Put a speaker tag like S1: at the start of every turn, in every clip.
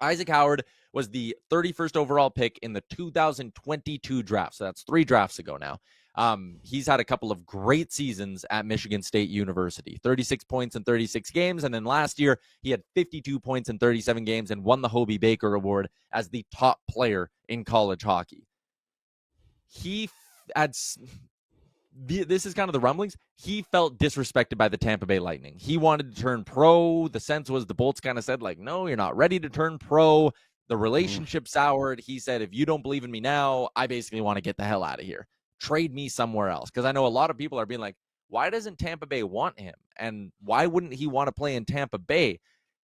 S1: Isaac Howard was the 31st overall pick in the 2022 draft. So that's 3 drafts ago now. He's had a couple of great seasons at Michigan State University, 36 points in 36 games. And then last year, he had 52 points in 37 games and won the Hobey Baker Award as the top player in college hockey. He had, this is kind of the rumblings. He felt disrespected by the Tampa Bay Lightning. He wanted to turn pro. The sense was the Bolts kind of said, like, no, you're not ready to turn pro. The relationship soured. He said, if you don't believe in me now, I basically want to get the hell out of here. Trade me somewhere else. Because I know a lot of people are being like, why doesn't Tampa Bay want him? And why wouldn't he want to play in Tampa Bay?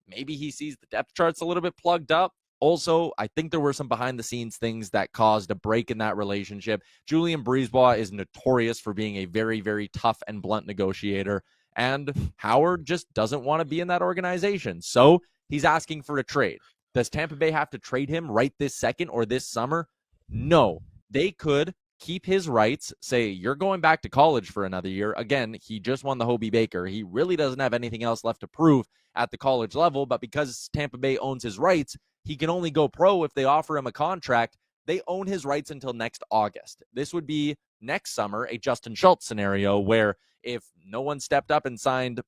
S1: Maybe he sees the depth charts a little bit plugged up. Also, I think there were some behind-the-scenes things that caused a break in that relationship. Julien Brisebois is notorious for being a very, very tough and blunt negotiator, and Howard just doesn't want to be in that organization. So he's asking for a trade. Does Tampa Bay have to trade him right this second or this summer? No. They could keep his rights, say, you're going back to college for another year. Again, he just won the Hobey Baker. He really doesn't have anything else left to prove at the college level, but because Tampa Bay owns his rights, he can only go pro if they offer him a contract. They own his rights until next August. This would be next summer, a Justin Schultz scenario where if no one stepped up and signed,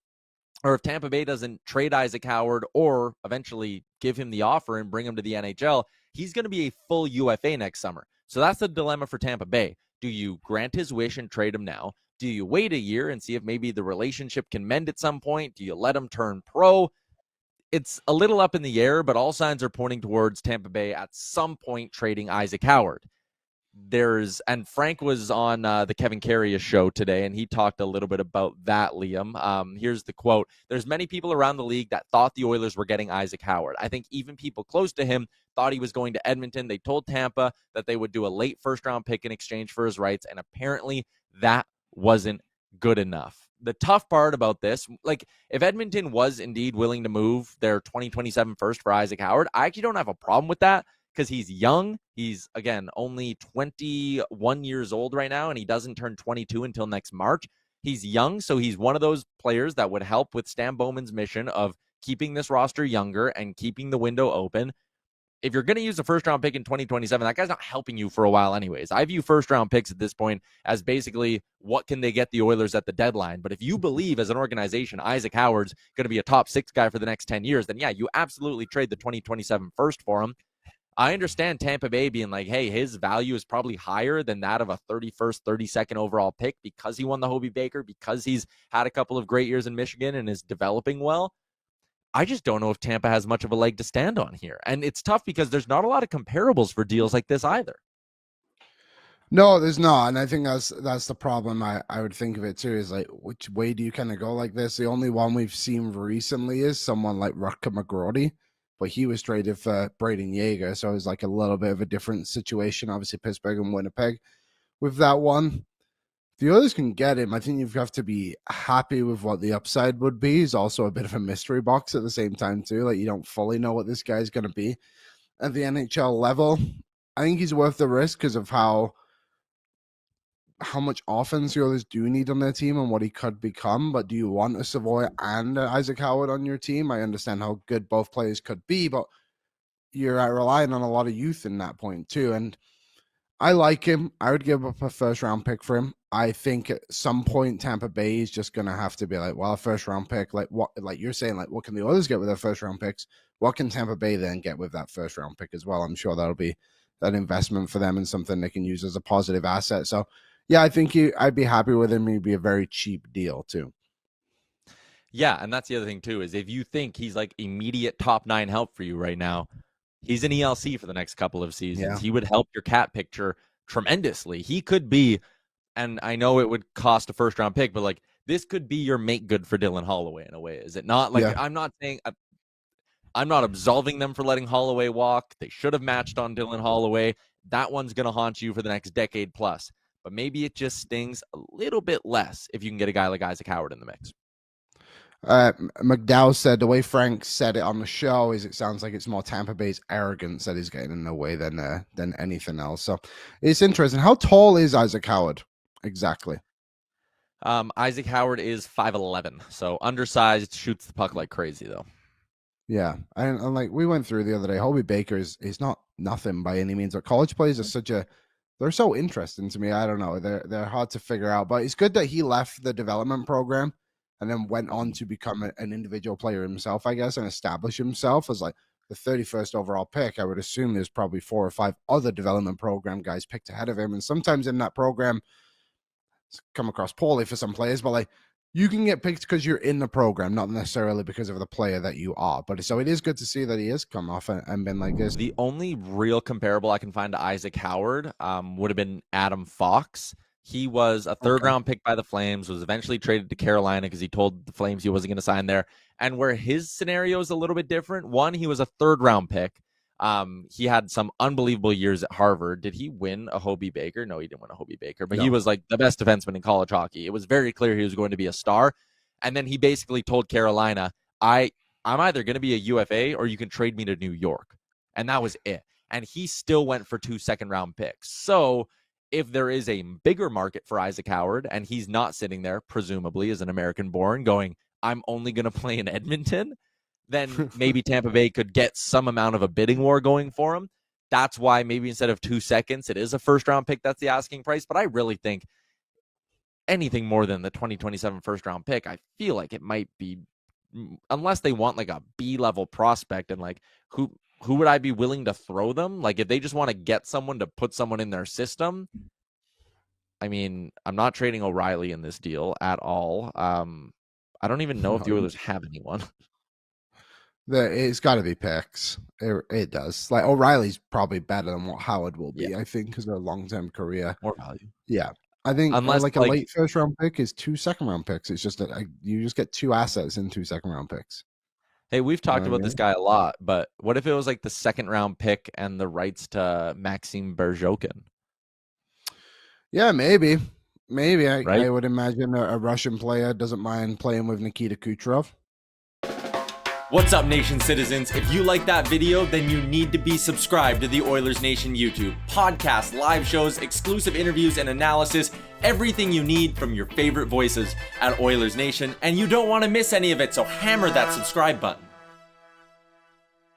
S1: or if Tampa Bay doesn't trade Isaac Howard or eventually give him the offer and bring him to the NHL, he's going to be a full UFA next summer. So that's the dilemma for Tampa Bay. Do you grant his wish and trade him now? Do you wait a year and see if maybe the relationship can mend at some point? Do you let him turn pro? It's a little up in the air, but all signs are pointing towards Tampa Bay at some point trading Isaac Howard. And Frank was on the Kevin Carrier show today, and he talked a little bit about that, Liam. Here's the quote. There's many people around the league that thought the Oilers were getting Isaac Howard. I think even people close to him thought he was going to Edmonton. They told Tampa that they would do a late first-round pick in exchange for his rights, and apparently that wasn't good enough. The tough part about this, like if Edmonton was indeed willing to move their 2027 first for Isaac Howard, I actually don't have a problem with that because he's young. He's, again, only 21 years old right now, and he doesn't turn 22 until next March. He's young, so he's one of those players that would help with Stan Bowman's mission of keeping this roster younger and keeping the window open. If you're going to use a first-round pick in 2027, that guy's not helping you for a while anyways. I view first-round picks at this point as basically what can they get the Oilers at the deadline. But if you believe as an organization Isaac Howard's going to be a top 6 guy for the next 10 years, then yeah, you absolutely trade the 2027 first for him. I understand Tampa Bay being like, hey, his value is probably higher than that of a 31st, 32nd overall pick because he won the Hobey Baker, because he's had a couple of great years in Michigan and is developing well. I just don't know if Tampa has much of a leg to stand on here. And it's tough because there's not a lot of comparables for deals like this either.
S2: No, there's not. And I think that's the problem. I would think of it too, is like, which way do you kind of go like this? The only one we've seen recently is someone like Rutger McGrady, but he was traded for Braden Yeager. So it was like a little bit of a different situation. Obviously, Pittsburgh and Winnipeg with that one. The Oilers can get him. I think you have to be happy with what the upside would be. He's also a bit of a mystery box at the same time, too. Like, you don't fully know what this guy's going to be at the NHL level. I think he's worth the risk because of how much offense the Oilers do need on their team and what he could become. But do you want a Savoy and Isaac Howard on your team? I understand how good both players could be, but you're relying on a lot of youth in that point, too. And I like him. I would give up a first-round pick for him. I think at some point Tampa Bay is just going to have to be like, well, a first-round pick, like what, like you're saying, like what can the Oilers get with their first-round picks? What can Tampa Bay then get with that first-round pick as well? I'm sure that'll be an investment for them and something they can use as a positive asset. So, yeah, I think I'd be happy with him. He'd be a very cheap deal too.
S1: Yeah, and that's the other thing too, is if you think he's like immediate top 9 help for you right now, he's an ELC for the next couple of seasons. Yeah. He would help your cap picture tremendously. He could be, and I know it would cost a first-round pick, but like this could be your make good for Dylan Holloway in a way, is it not? Like, yeah. I'm not absolving them for letting Holloway walk. They should have matched on Dylan Holloway. That one's going to haunt you for the next decade plus. But maybe it just stings a little bit less if you can get a guy like Isaac Howard in the mix.
S2: McDowell said the way Frank said it on the show is it sounds like it's more Tampa Bay's arrogance that is getting in the way than anything else. So it's interesting. How tall is Isaac Howard exactly?
S1: Isaac Howard is 5'11", so undersized, shoots the puck like crazy though.
S2: Yeah, and like we went through the other day, Hobey Baker is not nothing by any means. But college players are they're so interesting to me. I don't know, they're hard to figure out. But it's good that he left the development program and then went on to become an individual player himself, I guess, and establish himself as like the 31st overall pick. I would assume there's probably 4 or 5 other development program guys picked ahead of him, and sometimes in that program, it's come across poorly for some players, but like you can get picked because you're in the program, not necessarily because of the player that you are. But so it is good to see that he has come off and been like this.
S1: The only real comparable I can find to Isaac Howard would have been Adam Fox. He was a third-round pick by the Flames, was eventually traded to Carolina because he told the Flames he wasn't going to sign there. And where his scenario is a little bit different, one, he was a third-round pick. He had some unbelievable years at Harvard. Did he win a Hobey Baker? No, he didn't win a Hobey Baker, but he was like the best defenseman in college hockey. It was very clear he was going to be a star. And then he basically told Carolina, I'm either going to be a UFA or you can trade me to New York. And that was it. And he still went for 2 second-round picks. So if there is a bigger market for Isaac Howard and he's not sitting there, presumably as an American-born, going, I'm only going to play in Edmonton, then maybe Tampa Bay could get some amount of a bidding war going for him. That's why maybe instead of 2 seconds, it is a first-round pick. That's the asking price. But I really think anything more than the 2027 first-round pick, I feel like it might be, unless they want like a B-level prospect, and like who would I be willing to throw them? Like if they just want to get someone to put someone in their system, I mean, I'm not trading O'Reilly in this deal at all. I don't even know if the Oilers have anyone.
S2: It's got to be picks. It does. Like O'Reilly's probably better than what Howard will be, I think, because of a long-term career.
S1: More value.
S2: Yeah. I think
S1: unless
S2: like a late first-round pick is 2 second-round picks. It's just that you just get 2 assets in 2 second-round picks.
S1: Hey, we've talked about this guy a lot, but what if it was like the 2nd-round pick and the rights to Maxim Berezovkin?
S2: Yeah, maybe. I would imagine a Russian player doesn't mind playing with Nikita Kucherov.
S3: What's up, Nation citizens? If you like that video, then you need to be subscribed to the Oilers Nation YouTube. Podcasts, live shows, exclusive interviews, and analysis. Everything you need from your favorite voices at Oilers Nation. And you don't want to miss any of it, so hammer that subscribe button.